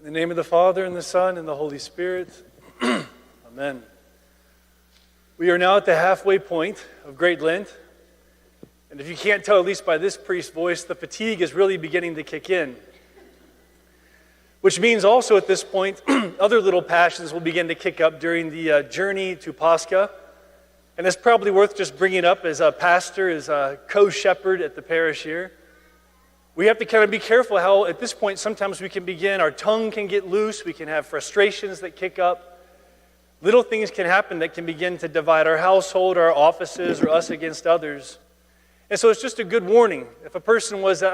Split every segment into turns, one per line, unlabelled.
In the name of the Father, and the Son, and the Holy Spirit. Amen. We are now at the halfway point of Great Lent. And if you can't tell, at least by this priest's voice, the fatigue is really beginning to kick in. Which means also at this point, other little passions will begin to kick up during the journey to Pascha. And it's probably worth just bringing up as a pastor, as a co-shepherd at the parish here. We have to kind of be careful how at this point sometimes we can begin, our tongue can get loose, we can have frustrations that kick up. Little things can happen that can begin to divide our household, our offices, or us against others. And so it's just a good warning. If a person was, at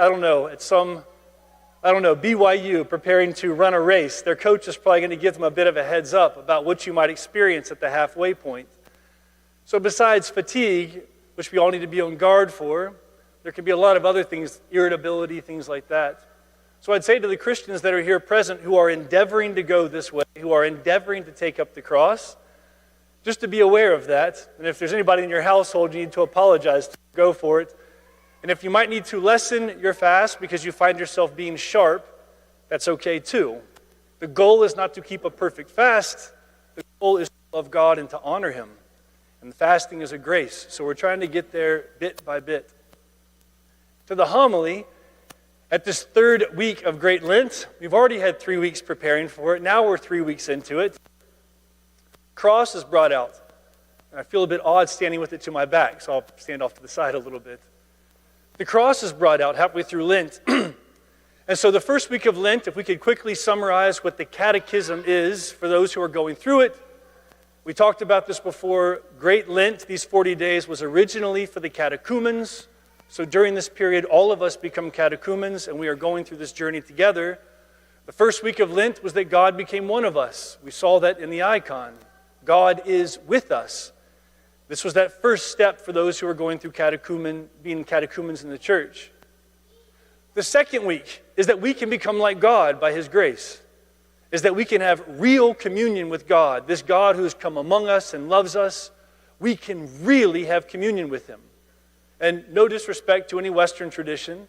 BYU preparing to run a race, their coach is probably going to give them a bit of a heads up about what you might experience at the halfway point. So besides fatigue, which we all need to be on guard for, there can be a lot of other things, irritability, things like that. So I'd say to the Christians that are here present who are endeavoring to go this way, who are endeavoring to take up the cross, just to be aware of that. And if there's anybody in your household you need to apologize to, go for it. And if you might need to lessen your fast because you find yourself being sharp, that's okay too. The goal is not to keep a perfect fast. The goal is to love God and to honor Him. And fasting is a grace. So we're trying to get there bit by bit. To the homily, at this third week of Great Lent, we've already had 3 weeks preparing for it. Now we're 3 weeks into it. Cross is brought out. And I feel a bit odd standing with it to my back, so I'll stand off to the side a little bit. The cross is brought out halfway through Lent. And so the first week of Lent, if we could quickly summarize what the catechism is for those who are going through it. We talked about this before. Great Lent, these 40 days, was originally for the catechumens. So during this period, all of us become catechumens, and we are going through this journey together. The first week of Lent was that God became one of us. We saw that in the icon. God is with us. This was that first step for those who are going through being catechumens in the church. The second week is that we can become like God by His grace. Is that we can have real communion with God. This God who has come among us and loves us, we can really have communion with Him. And no disrespect to any Western tradition,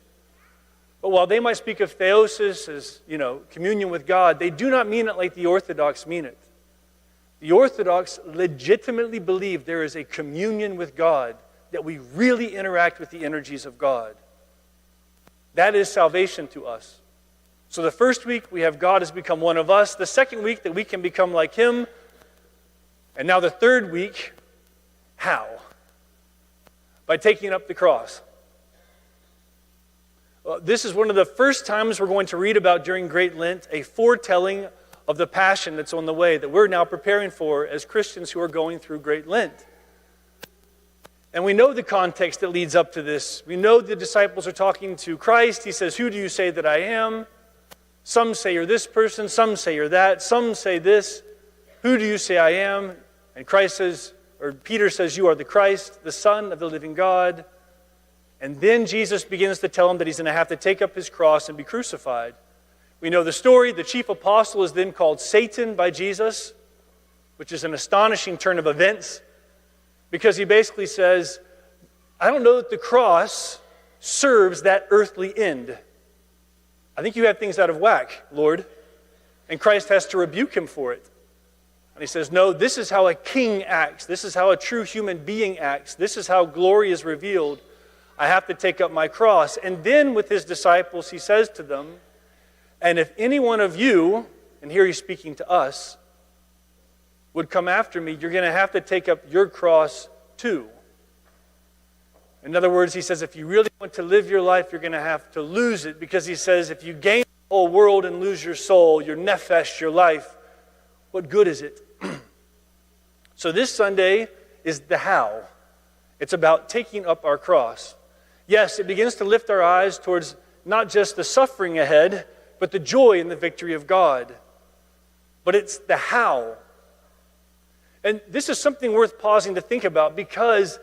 but while they might speak of theosis as, communion with God, they do not mean it like the Orthodox mean it. The Orthodox legitimately believe there is a communion with God, that we really interact with the energies of God. That is salvation to us. So the first week, we have God has become one of us. The second week, that we can become like Him. And now the third week, how? By taking up the cross. This is one of the first times we're going to read about during Great Lent, a foretelling of the passion that's on the way that we're now preparing for as Christians who are going through Great Lent. And we know the context that leads up to this. We know the disciples are talking to Christ. He says, "Who do you say that I am?" Some say you're this person, some say you're that, some say this. "Who do you say I am?" And Peter says, "You are the Christ, the Son of the living God." And then Jesus begins to tell him that he's going to have to take up his cross and be crucified. We know the story. The chief apostle is then called Satan by Jesus, which is an astonishing turn of events, because he basically says, "I don't know that the cross serves that earthly end. I think you have things out of whack, Lord." And Christ has to rebuke him for it. And he says, "No, this is how a king acts. This is how a true human being acts. This is how glory is revealed. I have to take up my cross." And then with his disciples, he says to them, "And if any one of you," and here he's speaking to us, "would come after me, you're going to have to take up your cross too." In other words, he says, if you really want to live your life, you're going to have to lose it. Because he says, if you gain the whole world and lose your soul, your nephesh, your life, what good is it? So this Sunday is the how. It's about taking up our cross. Yes, it begins to lift our eyes towards not just the suffering ahead, but the joy in the victory of God. But it's the how. And this is something worth pausing to think about, because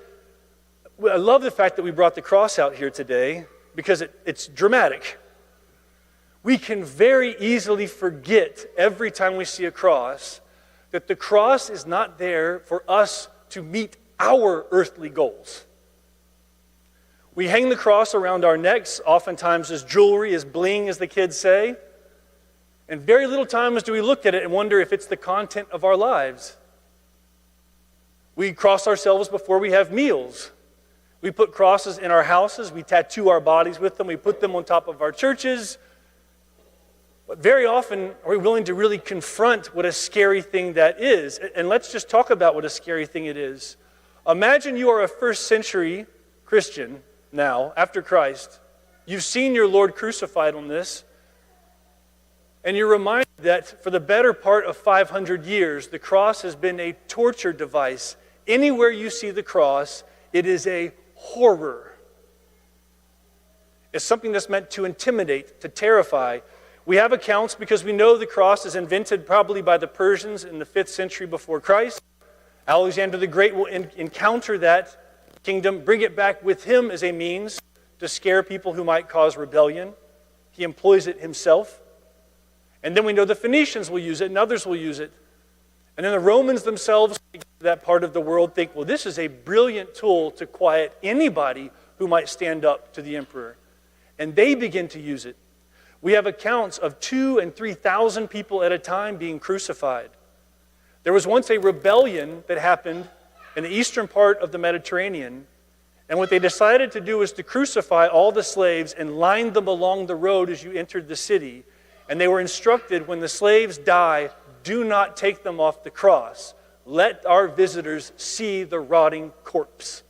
I love the fact that we brought the cross out here today, because it's dramatic. We can very easily forget every time we see a cross that the cross is not there for us to meet our earthly goals. We hang the cross around our necks, oftentimes as jewelry, as bling, as the kids say. And very little times do we look at it and wonder if it's the content of our lives. We cross ourselves before we have meals. We put crosses in our houses. We tattoo our bodies with them. We put them on top of our churches. But very often, are we willing to really confront what a scary thing that is? And let's just talk about what a scary thing it is. Imagine you are a first century Christian now, after Christ. You've seen your Lord crucified on this. And you're reminded that for the better part of 500 years, the cross has been a torture device. Anywhere you see the cross, it is a horror. It's something that's meant to intimidate, to terrify. We have accounts because we know the cross is invented probably by the Persians in the 5th century before Christ. Alexander the Great will encounter that kingdom, bring it back with him as a means to scare people who might cause rebellion. He employs it himself. And then we know the Phoenicians will use it and others will use it. And then the Romans themselves, that part of the world, think, well, this is a brilliant tool to quiet anybody who might stand up to the emperor. And they begin to use it. We have accounts of 2,000 and 3,000 people at a time being crucified. There was once a rebellion that happened in the eastern part of the Mediterranean. And what they decided to do was to crucify all the slaves and line them along the road as you entered the city. And they were instructed, when the slaves die, do not take them off the cross. Let our visitors see the rotting corpse.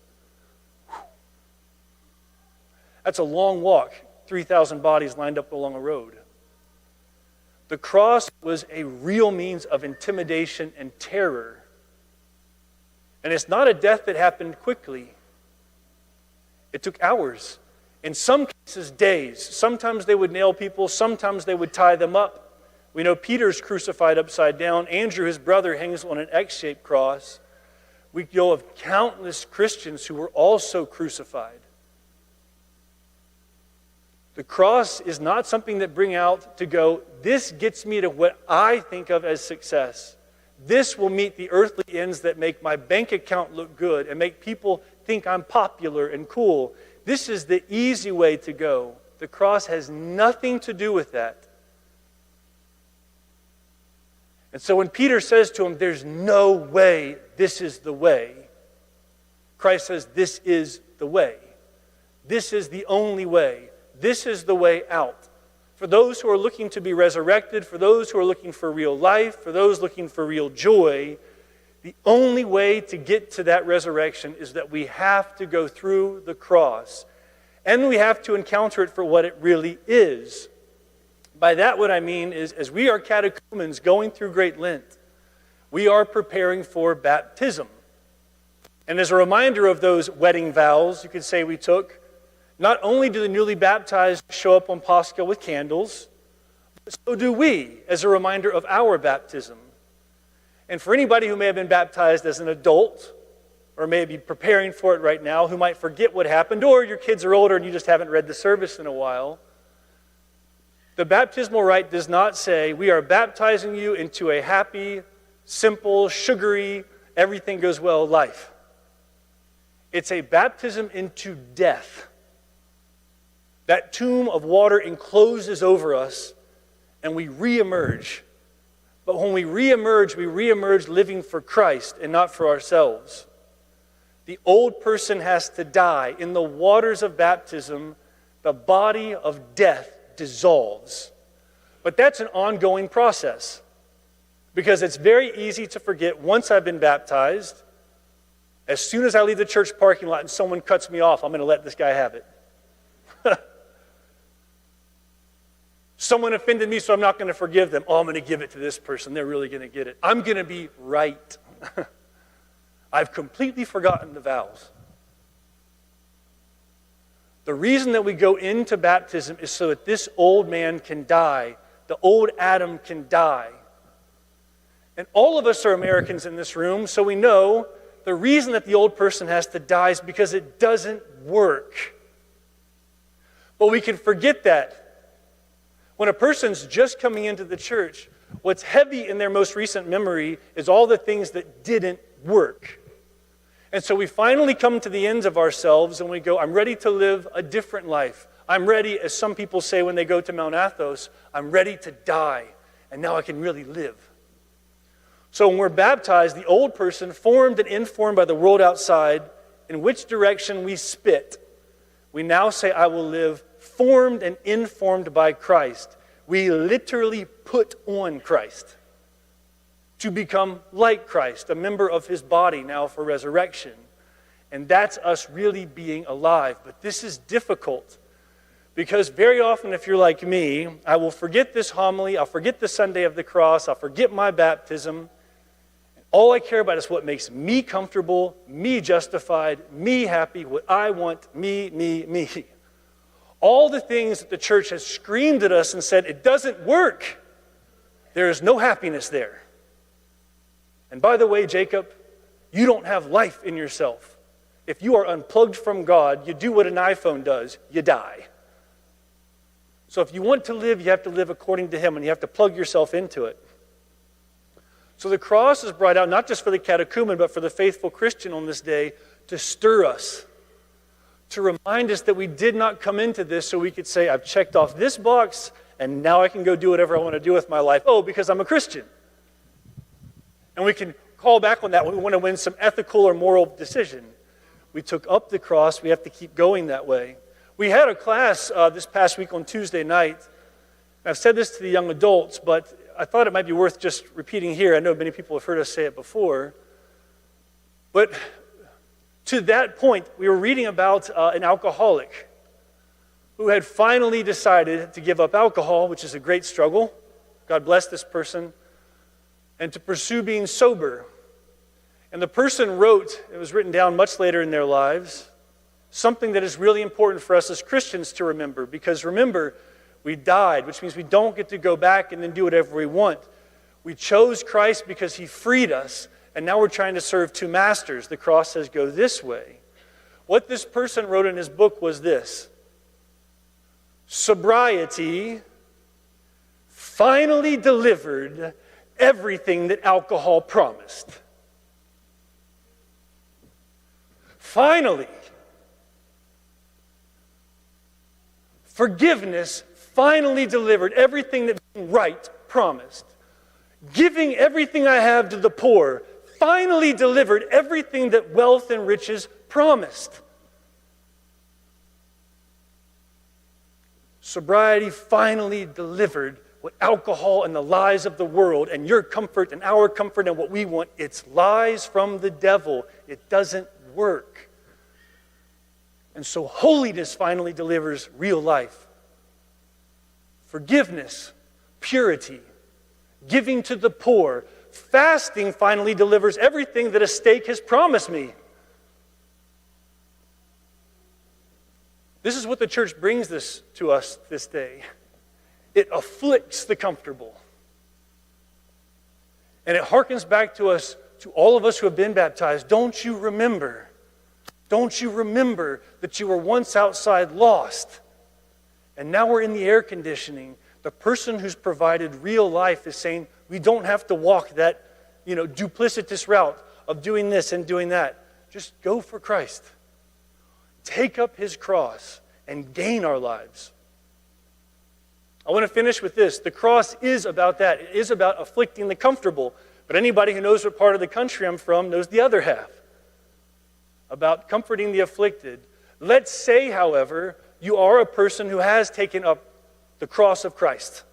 That's a long walk, 3,000 bodies lined up along a road. The cross was a real means of intimidation and terror. And it's not a death that happened quickly. It took hours. In some cases, days. Sometimes they would nail people. Sometimes they would tie them up. We know Peter's crucified upside down. Andrew, his brother, hangs on an X-shaped cross. We know of countless Christians who were also crucified. The cross is not something that bring out to go, this gets me to what I think of as success. This will meet the earthly ends that make my bank account look good and make people think I'm popular and cool. This is the easy way to go. The cross has nothing to do with that. And so when Peter says to him, there's no way this is the way, Christ says, this is the way. This is the only way. This is the way out. For those who are looking to be resurrected, for those who are looking for real life, for those looking for real joy, the only way to get to that resurrection is that we have to go through the cross. And we have to encounter it for what it really is. By that, what I mean is, as we are catechumens going through Great Lent, we are preparing for baptism. And as a reminder of those wedding vows, you could say we took, not only do the newly baptized show up on Pascha with candles, but so do we, as a reminder of our baptism. And for anybody who may have been baptized as an adult, or may be preparing for it right now, who might forget what happened, or your kids are older and you just haven't read the service in a while, the baptismal rite does not say, we are baptizing you into a happy, simple, sugary, everything goes well life. It's a baptism into death. That tomb of water encloses over us, and we reemerge. But when we reemerge living for Christ and not for ourselves. The old person has to die. In the waters of baptism, the body of death dissolves. But that's an ongoing process. Because it's very easy to forget once I've been baptized, as soon as I leave the church parking lot and someone cuts me off, I'm going to let this guy have it. Someone offended me, so I'm not going to forgive them. Oh, I'm going to give it to this person. They're really going to get it. I'm going to be right. I've completely forgotten the vows. The reason that we go into baptism is so that this old man can die. The old Adam can die. And all of us are Americans in this room, so we know the reason that the old person has to die is because it doesn't work. But we can forget that. When a person's just coming into the church, what's heavy in their most recent memory is all the things that didn't work. And so we finally come to the ends of ourselves and we go, I'm ready to live a different life. I'm ready, as some people say when they go to Mount Athos, I'm ready to die. and now I can really live. So when we're baptized, the old person, formed and informed by the world outside, in which direction we spit, we now say, I will live formed and informed by Christ. We literally put on Christ to become like Christ, a member of his body now for resurrection. And that's us really being alive. But this is difficult because very often, if you're like me, I will forget this homily, I'll forget the Sunday of the cross, I'll forget my baptism. All I care about is what makes me comfortable, me justified, me happy, what I want, me. All the things that the church has screamed at us and said, it doesn't work. There is no happiness there. And by the way, Jacob, you don't have life in yourself. If you are unplugged from God, you do what an iPhone does, you die. So if you want to live, you have to live according to him, and you have to plug yourself into it. So the cross is brought out not just for the catechumen, but for the faithful Christian on this day to stir us, to remind us that we did not come into this so we could say, I've checked off this box, and now I can go do whatever I want to do with my life. Oh, because I'm a Christian. And we can call back on that when we want to win some ethical or moral decision. We took up the cross. We have to keep going that way. We had a class this past week on Tuesday night. I've said this to the young adults, but I thought it might be worth just repeating here. I know many people have heard us say it before. But to that point, we were reading about an alcoholic who had finally decided to give up alcohol, which is a great struggle. God bless this person. And to pursue being sober. And the person wrote, it was written down much later in their lives, something that is really important for us as Christians to remember. Because remember, we died, which means we don't get to go back and then do whatever we want. We chose Christ because he freed us, and now we're trying to serve two masters. The cross says go this way. What this person wrote in his book was this: sobriety finally delivered everything that alcohol promised. Finally. Forgiveness finally delivered everything that being right promised. Giving everything I have to the poor finally delivered everything that wealth and riches promised. Sobriety finally delivered what alcohol and the lies of the world and your comfort and our comfort and what we want, it's lies from the devil. It doesn't work. And so holiness finally delivers real life. Forgiveness, purity, giving to the poor, fasting finally delivers everything that a steak has promised me. This is what the church brings this to us this day. It afflicts the comfortable. And it harkens back to us, to all of us who have been baptized. Don't you remember? Don't you remember that you were once outside lost? And now we're in the air conditioning. The person who's provided real life is saying, we don't have to walk that, duplicitous route of doing this and doing that. Just go for Christ. Take up his cross and gain our lives. I want to finish with this. The cross is about that. It is about afflicting the comfortable. But anybody who knows what part of the country I'm from knows the other half. About comforting the afflicted. Let's say, however, you are a person who has taken up the cross of Christ.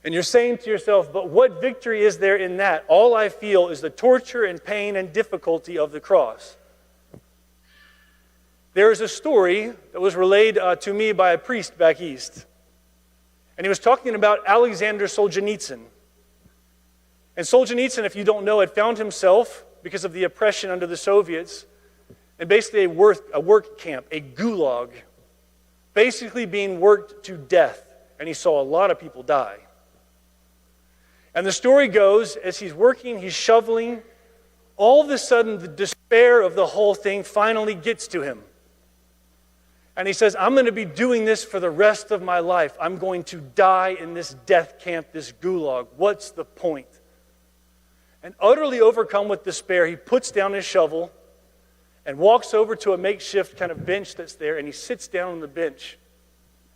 And you're saying to yourself, but what victory is there in that? All I feel is the torture and pain and difficulty of the cross. There is a story that was relayed to me by a priest back east. And he was talking about Alexander Solzhenitsyn. And Solzhenitsyn, if you don't know, had found himself, because of the oppression under the Soviets, in basically a work camp, a gulag, basically being worked to death. And he saw a lot of people die. And the story goes, as he's working, he's shoveling, all of a sudden the despair of the whole thing finally gets to him. And he says, I'm going to be doing this for the rest of my life. I'm going to die in this death camp, this gulag. What's the point? And utterly overcome with despair, he puts down his shovel and walks over to a makeshift kind of bench that's there, and he sits down on the bench.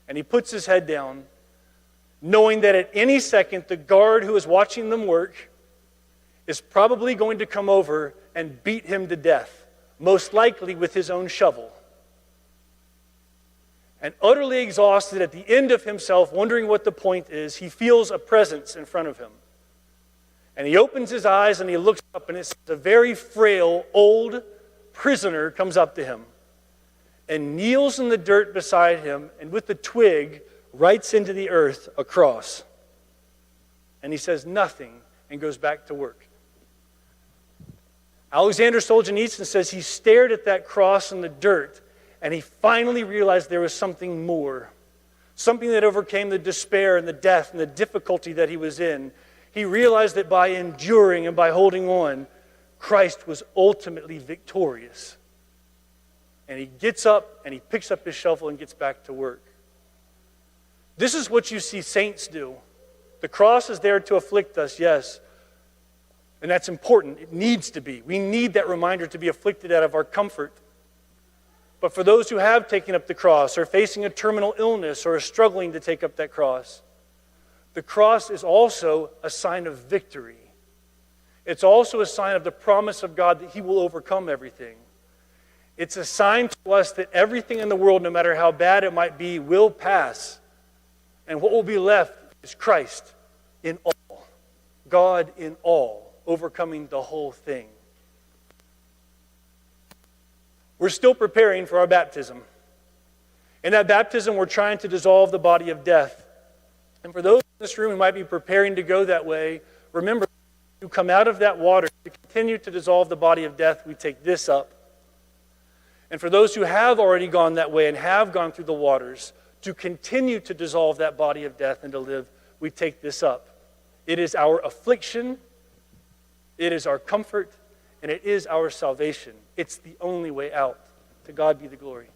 And he puts his head down, knowing that at any second the guard who is watching them work is probably going to come over and beat him to death, most likely with his own shovel. And utterly exhausted at the end of himself, wondering what the point is, he feels a presence in front of him. And he opens his eyes and he looks up, and it's a very frail, old prisoner comes up to him and kneels in the dirt beside him, and with the twig writes into the earth a cross. And he says nothing and goes back to work. Alexander Solzhenitsyn says he stared at that cross in the dirt, and he finally realized there was something more, something that overcame the despair and the death and the difficulty that he was in. He realized that by enduring and by holding on, Christ was ultimately victorious. And he gets up and he picks up his shovel and gets back to work. This is what you see saints do. The cross is there to afflict us, yes. And that's important. It needs to be. We need that reminder to be afflicted out of our comfort. But for those who have taken up the cross, or facing a terminal illness, or are struggling to take up that cross, the cross is also a sign of victory. It's also a sign of the promise of God that He will overcome everything. It's a sign to us that everything in the world, no matter how bad it might be, will pass. And what will be left is Christ in all. God in all, overcoming the whole thing. We're still preparing for our baptism. In that baptism, we're trying to dissolve the body of death. And for those in this room who might be preparing to go that way, remember, you come out of that water to continue to dissolve the body of death, we take this up. And for those who have already gone that way and have gone through the waters, to continue to dissolve that body of death and to live, we take this up. It is our affliction, it is our comfort, and it is our salvation. It's the only way out. To God be the glory.